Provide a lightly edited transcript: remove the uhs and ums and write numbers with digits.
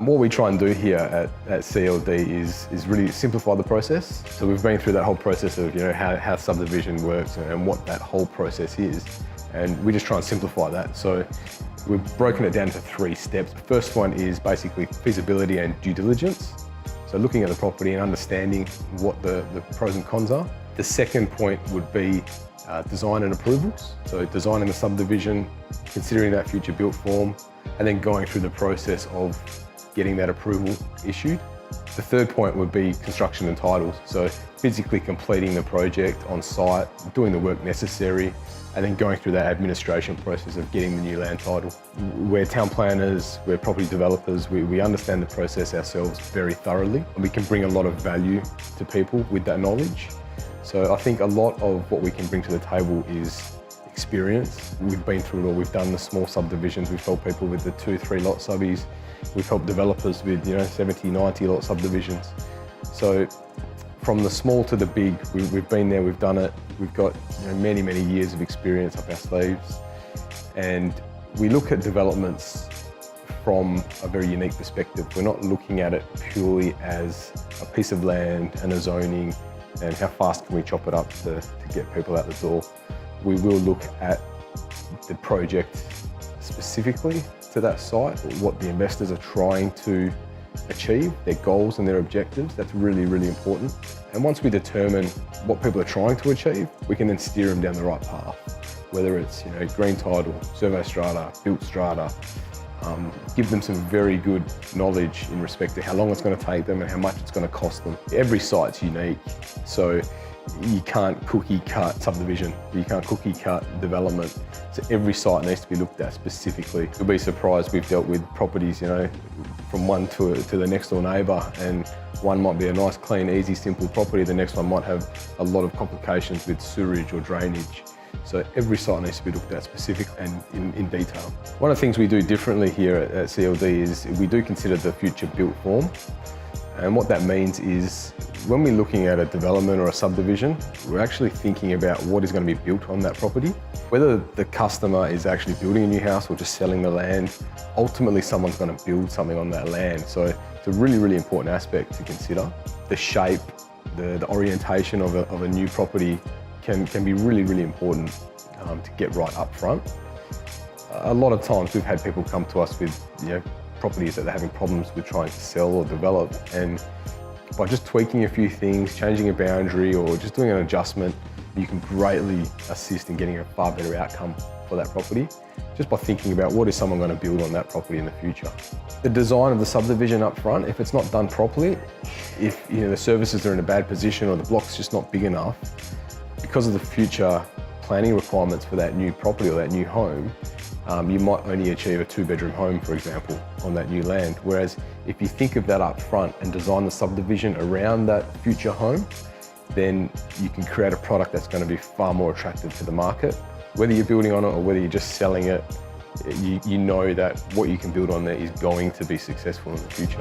What we try and do here at CLD is really simplify the process. So we've been through that whole process of how subdivision works and what that whole process is, and we just try and simplify that. So we've broken it down into 3 steps. The first one is basically feasibility and due diligence. So looking at the property and understanding what the pros and cons are. The second point would be design and approvals. So designing the subdivision, considering that future built form, and then going through the process of getting that approval issued. The third point would be construction and titles. So physically completing the project on site, doing the work necessary, and then going through that administration process of getting the new land title. We're town planners, we're property developers, we understand the process ourselves very thoroughly, and we can bring a lot of value to people with that knowledge. So I think a lot of what we can bring to the table is experience. We've been through it all. We've done the small subdivisions, we've helped people with the 2-3 lot subbies, we've helped developers with 70-90 lot subdivisions. So from the small to the big, we've been there, we've done it. We've got many years of experience up our sleeves, and we look at developments from a very unique perspective. We're not looking at it purely as a piece of land and a zoning and how fast can we chop it up to get people out the door. We will look at the project specifically to that site, what the investors are trying to achieve, their goals and their objectives. That's really important. And once we determine what people are trying to achieve, we can then steer them down the right path. Whether it's green title, survey strata, built strata, give them some very good knowledge in respect to how long it's going to take them and how much it's going to cost them. Every site's unique, so you can't cookie cut subdivision, you can't cookie cut development. So every site needs to be looked at specifically. You'll be surprised, we've dealt with properties, from one to the next door neighbour, and one might be a nice, clean, easy, simple property. The next one might have a lot of complications with sewerage or drainage. So every site needs to be looked at specifically and in detail. One of the things we do differently here at CLD is we do consider the future built form. And what that means is when we're looking at a development or a subdivision, we're actually thinking about what is going to be built on that property. Whether the customer is actually building a new house or just selling the land, ultimately someone's going to build something on that land. So it's a really important aspect to consider. The shape, the orientation of a new property can be really important to get right up front. A lot of times we've had people come to us with properties that they're having problems with trying to sell or develop, and by just tweaking a few things, changing a boundary or just doing an adjustment, you can greatly assist in getting a far better outcome for that property, just by thinking about what is someone going to build on that property in the future. The design of the subdivision up front, if it's not done properly, if the services are in a bad position or the block's just not big enough, because of the future planning requirements for that new property or that new home, you might only achieve a 2-bedroom home, for example, on that new land. Whereas if you think of that up front and design the subdivision around that future home, then you can create a product that's going to be far more attractive to the market. Whether you're building on it or whether you're just selling it, you know that what you can build on there is going to be successful in the future.